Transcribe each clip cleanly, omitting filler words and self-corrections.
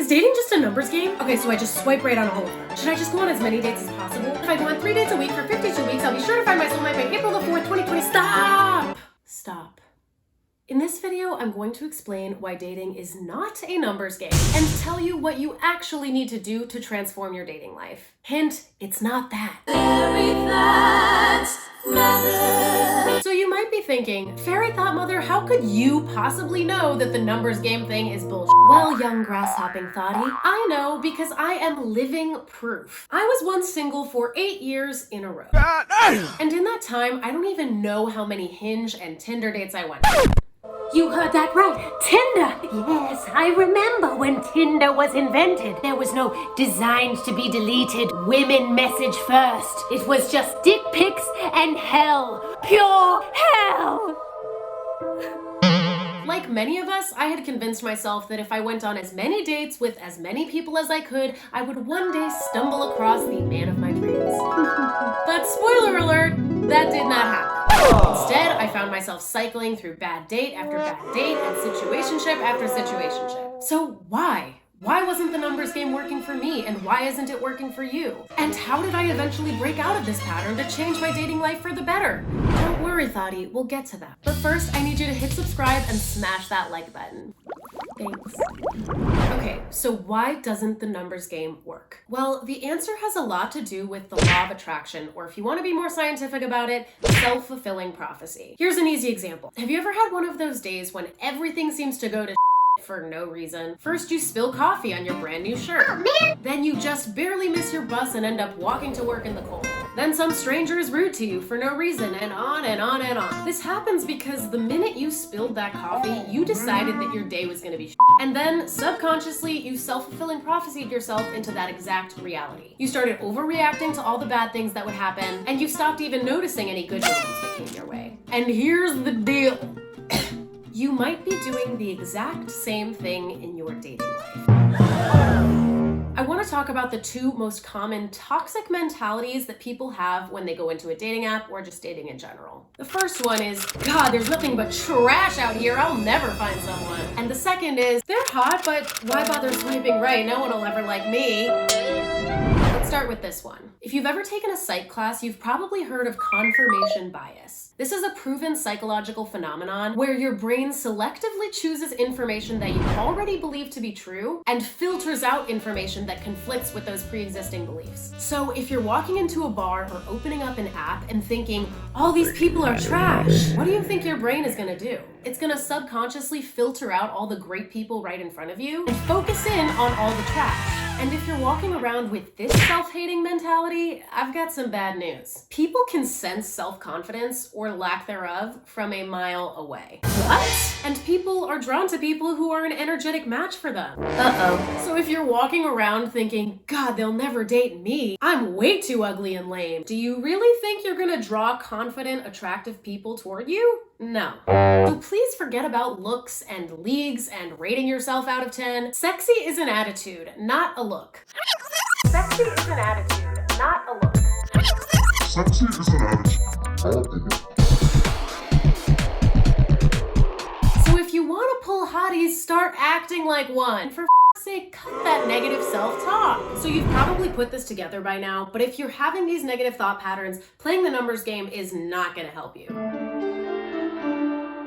Is dating just a numbers game? Okay, so I just swipe right on all of them. Should I just go on as many dates as possible? If I go on 3 dates a week for 52 weeks, I'll be sure to find my soulmate by April the 4th, 2020. Stop. In this video, I'm going to explain why dating is not a numbers game and tell you what you actually need to do to transform your dating life. Hint, it's not that. So you might be thinking, Fairy Thought Mother, how could you possibly know that the numbers game thing is bullshit? Well, young grass-hopping thotty, I know because I am living proof. I was once single for 8 years in a row. And in that time, I don't even know how many Hinge and Tinder dates I went on. You heard that right. Tinder! Yes, I remember when Tinder was invented. There was no designed to be deleted women message first. It was just dick pics and hell. Pure hell! Like many of us, I had convinced myself that if I went on as many dates with as many people as I could, I would one day stumble across the man of my dreams. But spoiler alert, that did not happen. Instead, I found myself cycling through bad date after bad date and situationship after situationship. So why? Why wasn't the numbers game working for me, and why isn't it working for you? And how did I eventually break out of this pattern to change my dating life for the better? Don't worry, thotty, we'll get to that. But first, I need you to hit subscribe and smash that like button. Thanks. Okay, so why doesn't the numbers game work? Well, the answer has a lot to do with the law of attraction, or if you want to be more scientific about it, self-fulfilling prophecy. Here's an easy example. Have you ever had one of those days when everything seems to go to for no reason? First, you spill coffee on your brand new shirt. Oh, man. Then you just barely miss your bus and end up walking to work in the cold. Then some stranger is rude to you for no reason, and on and on and on. This happens because the minute you spilled that coffee, you decided that your day was gonna be and then subconsciously, you self-fulfilling prophesied yourself into that exact reality. You started overreacting to all the bad things that would happen, and you stopped even noticing any good moments that came your way. And here's the deal. You might be doing the exact same thing in your dating life. I want to talk about the 2 most common toxic mentalities that people have when they go into a dating app or just dating in general. The first one is, God, there's nothing but trash out here, I'll never find someone. And the second is, they're hot, but why bother swiping right? No one will ever like me. Let's start with this one. If you've ever taken a psych class, you've probably heard of confirmation bias. This is a proven psychological phenomenon where your brain selectively chooses information that you already believe to be true and filters out information that conflicts with those pre-existing beliefs. So if you're walking into a bar or opening up an app and thinking, all these people are trash, what do you think your brain is gonna do? It's gonna subconsciously filter out all the great people right in front of you and focus in on all the trash. And if you're walking around with this self-hating mentality, I've got some bad news. People can sense self-confidence or lack thereof from a mile away. What? And people are drawn to people who are an energetic match for them. Uh-oh. So if you're walking around thinking, God, they'll never date me, I'm way too ugly and lame, do you really think you're gonna draw confident, attractive people toward you? No. So please forget about looks and leagues and rating yourself out of 10. Sexy is an attitude, not a look. Sexy is an attitude, not a look. Sexy is an attitude, not a look. So if you want to pull hotties, start acting like one. For f***'s sake, cut that negative self-talk. So you've probably put this together by now, but if you're having these negative thought patterns, playing the numbers game is not going to help you.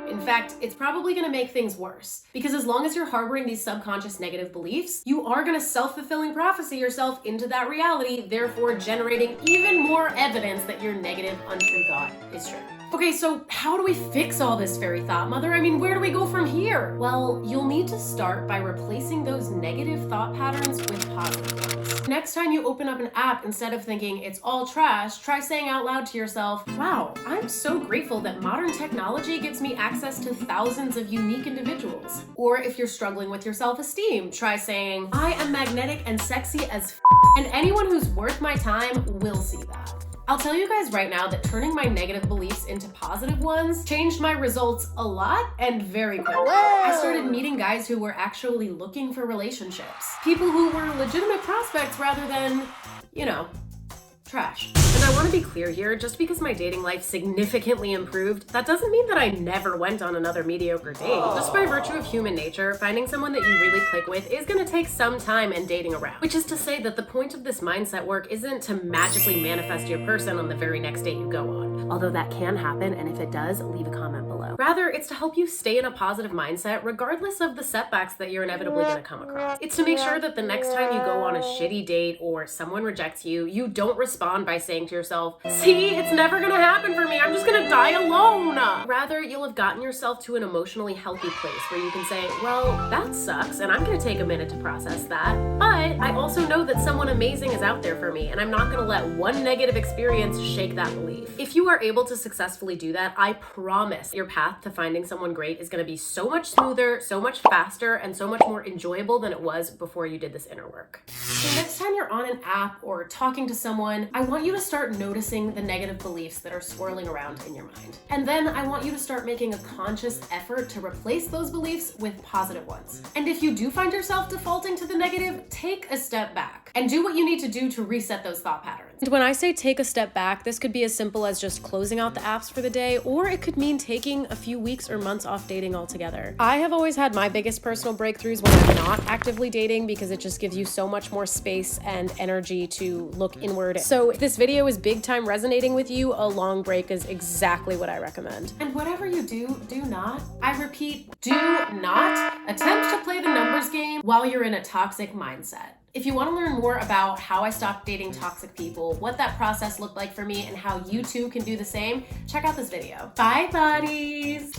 In fact, it's probably gonna make things worse. Because as long as you're harboring these subconscious negative beliefs, you are gonna self-fulfilling prophecy yourself into that reality, therefore generating even more evidence that your negative, untrue thought is true. Okay, so how do we fix all this, Fairy Thought Mother? I mean, where do we go from here? Well, you'll need to start by replacing those negative thought patterns with positive ones. Next time you open up an app, instead of thinking it's all trash, try saying out loud to yourself, wow, I'm so grateful that modern technology gives me access to thousands of unique individuals. Or if you're struggling with your self-esteem, try saying, I am magnetic and sexy as f***, and anyone who's worth my time will see that. I'll tell you guys right now that turning my negative beliefs into positive ones changed my results a lot and very quickly. I started meeting guys who were actually looking for relationships. People who were legitimate prospects rather than, you know, trash. And I want to be clear here, just because my dating life significantly improved, that doesn't mean that I never went on another mediocre date. Just by virtue of human nature, finding someone that you really click with is going to take some time and dating around. Which is to say that the point of this mindset work isn't to magically manifest your person on the very next date you go on. Although that can happen, and if it does, leave a comment below. Rather, it's to help you stay in a positive mindset regardless of the setbacks that you're inevitably going to come across. It's to make sure that the next time you go on a shitty date or someone rejects you, you don't respond by saying to yourself, "See, it's never going to happen for me. I'm just going to die alone." Rather, you'll have gotten yourself to an emotionally healthy place where you can say, "Well, that sucks, and I'm going to take a minute to process that. But I also know that someone amazing is out there for me, and I'm not going to let one negative experience shake that belief." If you are able to successfully do that, I promise your path to finding someone great is going to be so much smoother, so much faster, and so much more enjoyable than it was before you did this inner work. So next time you're on an app or talking to someone, I want you to start noticing the negative beliefs that are swirling around in your mind. And then I want you to start making a conscious effort to replace those beliefs with positive ones. And if you do find yourself defaulting to the negative, take a step back and do what you need to do to reset those thought patterns. And when I say take a step back, this could be as simple as just closing out the apps for the day, or it could mean taking a few weeks or months off dating altogether. I have always had my biggest personal breakthroughs when I'm not actively dating because it just gives you so much more space and energy to look inward. So if this video is big time resonating with you, a long break is exactly what I recommend. And whatever you do, do not, I repeat, do not attempt to play the numbers game while you're in a toxic mindset. If you want to learn more about how I stopped dating toxic people, what that process looked like for me, and how you too can do the same, check out this video. Bye, buddies!